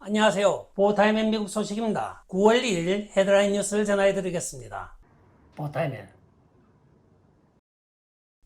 안녕하세요. 보타임의 미국 소식입니다. 9월 1일 헤드라인 뉴스를 전해드리겠습니다. 보타임의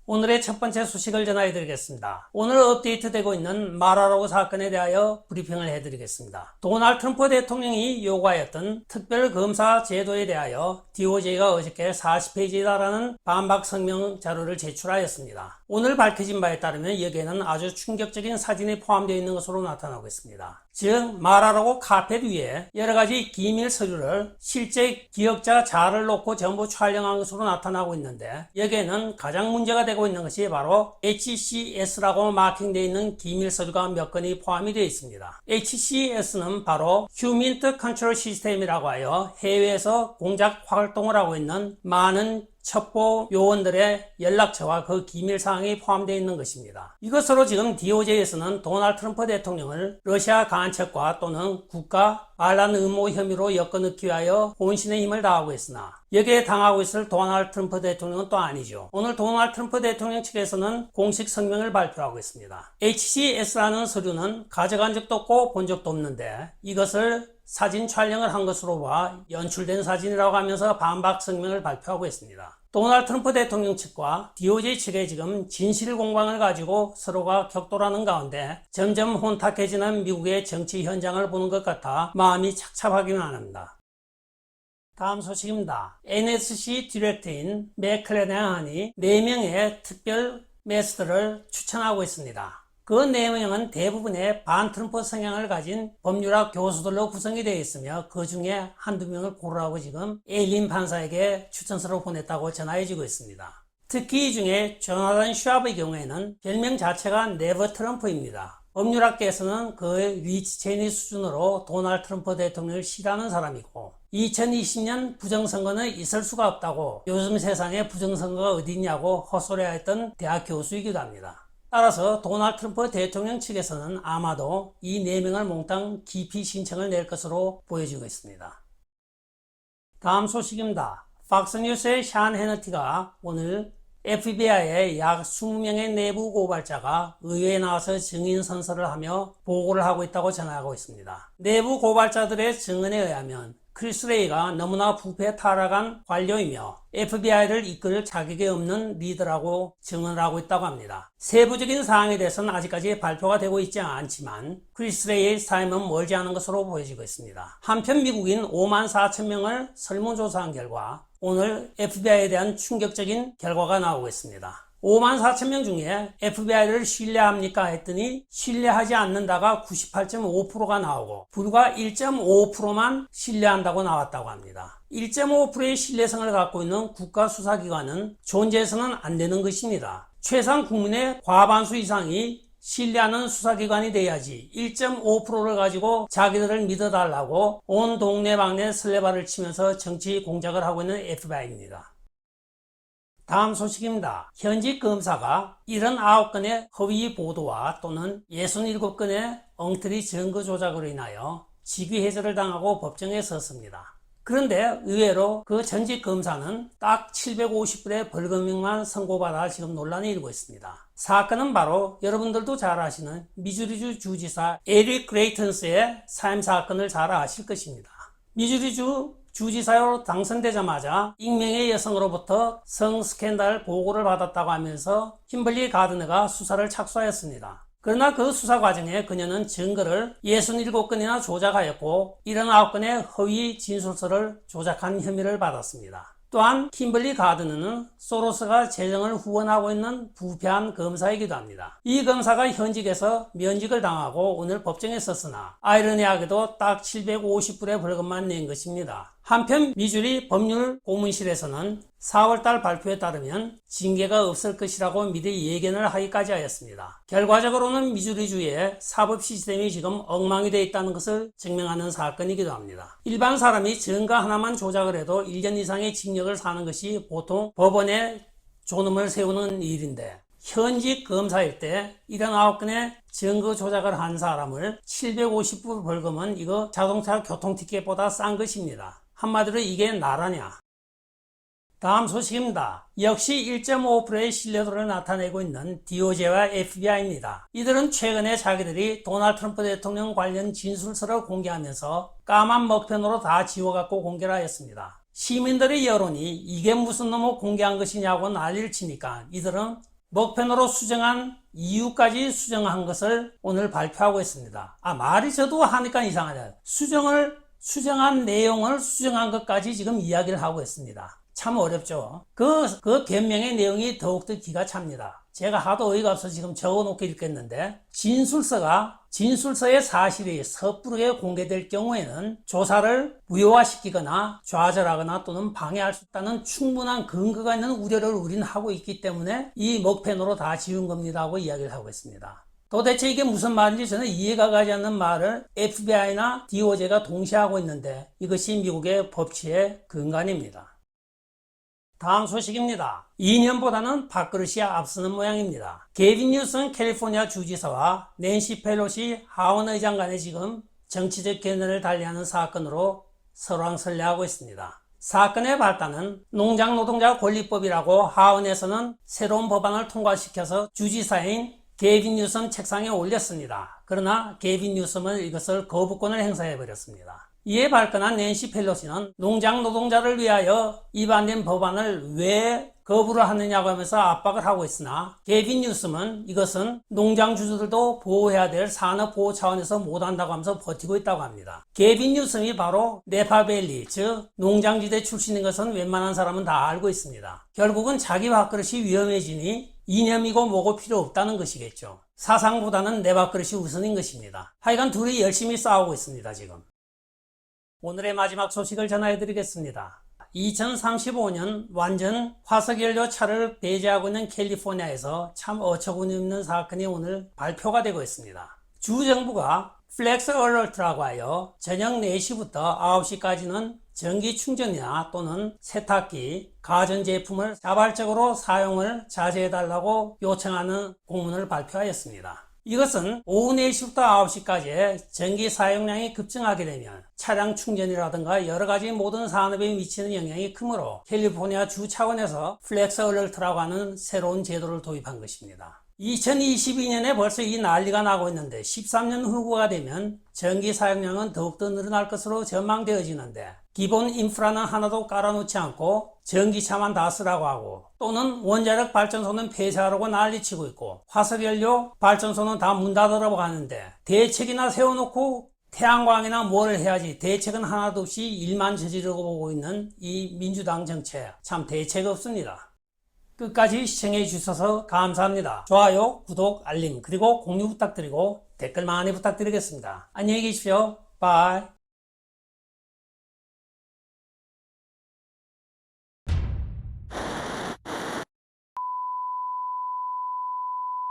오늘의 첫 번째 소식을 전해드리겠습니다. 오늘 업데이트되고 있는 마라로고 사건에 대하여 브리핑을 해드리겠습니다. 도널드 트럼프 대통령이 요구하였던 특별검사 제도에 대하여 DOJ가 어저께 40페이지에 달하는 반박 성명 자료를 제출하였습니다. 오늘 밝혀진 바에 따르면 여기에는 아주 충격적인 사진이 포함되어 있는 것으로 나타나고 있습니다. 즉 마라로고 카펫 위에 여러가지 기밀 서류를 실제 기억자 자를 놓고 전부 촬영한 것으로 나타나고 있는데, 여기에는 가장 문제가 되고 있는 것이 바로 HCS라고 마킹되어 있는 기밀 서류가 몇 건이 포함이 되어 있습니다. HCS는 바로 휴민트 컨트롤 시스템이라고 하여 해외에서 공작 활동을 하고 있는 많은 첩보 요원들의 연락처와 그 기밀 사항이 포함되어 있는 것입니다. 이것으로 지금 DOJ에서는 도널드 트럼프 대통령을 러시아 간첩과 또는 국가 반란 음모 혐의로 엮어넣기 위하여 혼신의 힘을 다하고 있으나 여기에 당하고 있을 도널드 트럼프 대통령은 또 아니죠. 오늘 도널드 트럼프 대통령 측에서는 공식 성명을 발표하고 있습니다. HCS라는 서류는 가져간 적도 없고 본 적도 없는데 이것을 사진 촬영을 한 것으로 봐 연출된 사진이라고 하면서 반박 성명을 발표하고 있습니다. 도널드 트럼프 대통령 측과 DOJ 측의 지금 진실 공방을 가지고 서로가 격돌하는 가운데 점점 혼탁해지는 미국의 정치 현장을 보는 것 같아 마음이 착잡하기만 합니다. 다음 소식입니다. NSC 디렉터인 맥클레나한이 4명의 특별 메스터를 추천하고 있습니다. 그 4명은 대부분의 반트럼프 성향을 가진 법률학 교수들로 구성이 되어 있으며 그 중에 한두 명을 고르라고 지금 에일린 판사에게 추천서를 보냈다고 전해지고 있습니다. 특히 이 중에 조나단 슈압의 경우에는 별명 자체가 네버 트럼프입니다. 법률학계에서는 그의 리치 체니 수준으로 도널드 트럼프 대통령을 싫어하는 사람이고 2020년 부정선거는 있을 수가 없다고 요즘 세상에 부정선거가 어디 있냐고 헛소리하였던 대학 교수이기도 합니다. 따라서 도널드 트럼프 대통령 측에서는 아마도 이 4명을 몽땅 기피 신청을 낼 것으로 보여지고 있습니다. 다음 소식입니다. 팍스뉴스의 샤안 해너티가 오늘 FBI의 약 20명의 내부 고발자가 의회에 나와서 증인 선서를 하며 보고를 하고 있다고 전하고 있습니다. 내부 고발자들의 증언에 의하면 크리스 레이가 너무나 부패에 타락한 관료이며 FBI를 이끌 자격이 없는 리더라고 증언을 하고 있다고 합니다. 세부적인 사항에 대해서는 아직까지 발표가 되고 있지 않지만 크리스 레이의 삶은 멀지 않은 것으로 보여지고 있습니다. 한편 미국인 54,000명을 설문조사한 결과 오늘 FBI에 대한 충격적인 결과가 나오고 있습니다. 54,000명 중에 FBI를 신뢰합니까? 했더니 신뢰하지 않는다가 98.5%가 나오고 불과 1.5%만 신뢰한다고 나왔다고 합니다. 1.5%의 신뢰성을 갖고 있는 국가수사기관은 존재해서는 안 되는 것입니다. 최소한 국민의 과반수 이상이 신뢰하는 수사기관이 돼야지 1.5%를 가지고 자기들을 믿어달라고 온 동네방네 설레발을 치면서 정치 공작을 하고 있는 FBI입니다. 다음 소식입니다. 현직 검사가 79건의 허위 보도와 또는 67건의 엉터리 증거 조작으로 인하여 직위 해제를 당하고 법정에 섰습니다. 그런데 의외로 그 전직 검사는 딱 750불의 벌금형만 선고받아 지금 논란이 일고 있습니다. 사건은 바로 여러분들도 잘 아시는 미주리주 주지사 에릭 그레이턴스의 사임 사건을 잘 아실 것입니다. 미주리주 주지사로 당선되자마자 익명의 여성으로부터 성 스캔들 보고를 받았다고 하면서 kimberly 가드너가 수사를 착수하였습니다. 그러나 그 수사 과정에 그녀는 증거를 67건이나 조작하였고 79건의 허위 진술서를 조작한 혐의를 받았습니다. 또한 kimberly 가드너는 소로스가 재정을 후원하고 있는 부패한 검사이기도 합니다. 이 검사가 현직에서 면직을 당하고 오늘 법정에 섰으나 아이러니하게도 딱 750불의 벌금만 낸 것입니다. 한편 미주리 법률 고문실에서는 4월달 발표에 따르면 징계가 없을 것이라고 미리 예견을 하기까지 하였습니다. 결과적으로는 미주리주의 사법 시스템이 지금 엉망이 되어 있다는 것을 증명하는 사건이기도 합니다. 일반 사람이 증거 하나만 조작을 해도 1년 이상의 징역을 사는 것이 보통 법원에 존엄을 세우는 일인데 현직 검사일 때 79건의 증거 조작을 한 사람을 750불 벌금은 이거 자동차 교통티켓보다 싼 것입니다. 한마디로 이게 나라냐. 다음 소식입니다. 역시 1.5%의 신뢰도를 나타내고 있는 DOJ와 FBI입니다. 이들은 최근에 자기들이 도널드 트럼프 대통령 관련 진술서를 공개하면서 까만 먹펜으로 다 지워갖고 공개를 하였습니다. 시민들의 여론이 이게 무슨 놈을 공개한 것이냐고 난리를 치니까 이들은 먹펜으로 수정한 이유까지 수정한 것을 오늘 발표하고 있습니다. 말이 저도 하니까 이상하네요. 수정한 내용을 수정한 것까지 지금 이야기를 하고 있습니다. 참 어렵죠. 그 변명의 내용이 더욱더 기가 찹니다. 제가 하도 어이가 없어서 지금 적어놓고 읽겠는데, 진술서의 사실이 섣부르게 공개될 경우에는 조사를 무효화시키거나 좌절하거나 또는 방해할 수 있다는 충분한 근거가 있는 우려를 우리는 하고 있기 때문에 이 먹펜으로 다 지운 겁니다 하고 이야기를 하고 있습니다. 도대체 이게 무슨 말인지 저는 이해가 가지 않는 말을 FBI나 DOJ가 동시에 하고 있는데 이것이 미국의 법치의 근간입니다. 다음 소식입니다. 2년보다는 밥그릇이 앞서는 모양입니다. 게빈 뉴섬 캘리포니아 주지사와 낸시 펠로시 하원 의장 간에 지금 정치적 견해를 달리하는 사건으로 설왕설래하고 있습니다. 사건의 발단은 농장노동자 권리법이라고 하원에서는 새로운 법안을 통과시켜서 주지사인 게빈 뉴섬 책상에 올렸습니다. 그러나 게빈 뉴섬은 이것을 거부권을 행사해버렸습니다. 이에 발끈한 낸시 펠로시는 농장 노동자를 위하여 입안된 법안을 왜 거부를 하느냐고 하면서 압박을 하고 있으나 게빈 뉴섬은 이것은 농장 주주들도 보호해야 될 산업보호 차원에서 못한다고 하면서 버티고 있다고 합니다. 게빈 뉴섬이 바로 네파밸리, 즉 농장지대 출신인 것은 웬만한 사람은 다 알고 있습니다. 결국은 자기 밥그릇이 위험해지니 이념이고 뭐고 필요 없다는 것이겠죠. 사상보다는 내 밥그릇이 우선인 것입니다. 하여간 둘이 열심히 싸우고 있습니다. 지금. 오늘의 마지막 소식을 전해드리겠습니다. 2035년 완전 화석연료 차를 배제하고 있는 캘리포니아에서 참 어처구니 없는 사건이 오늘 발표가 되고 있습니다. 주정부가 플렉스 얼러트라고 하여 저녁 4시부터 9시까지는 전기 충전이나 또는 세탁기, 가전제품을 자발적으로 사용을 자제해달라고 요청하는 공문을 발표하였습니다. 이것은 오후 4시부터 9시까지의 전기 사용량이 급증하게 되면 차량 충전이라든가 여러가지 모든 산업에 미치는 영향이 크므로 캘리포니아 주 차원에서 플렉스 얼러트라고 하는 새로운 제도를 도입한 것입니다. 2022년에 벌써 이 난리가 나고 있는데 13년 후가 되면 전기 사용량은 더욱더 늘어날 것으로 전망되어지는데 기본 인프라는 하나도 깔아놓지 않고 전기차만 다 쓰라고 하고 또는 원자력 발전소는 폐쇄하라고 난리치고 있고 화석연료 발전소는 다 문 닫으라고 하는데 대책이나 세워놓고 태양광이나 뭘 해야지 대책은 하나도 없이 일만 저지르고 보고 있는 이 민주당 정책 참 대책 없습니다. 끝까지 시청해 주셔서 감사합니다. 좋아요, 구독, 알림 그리고 공유 부탁드리고 댓글 많이 부탁드리겠습니다. 안녕히 계십시오. 바이.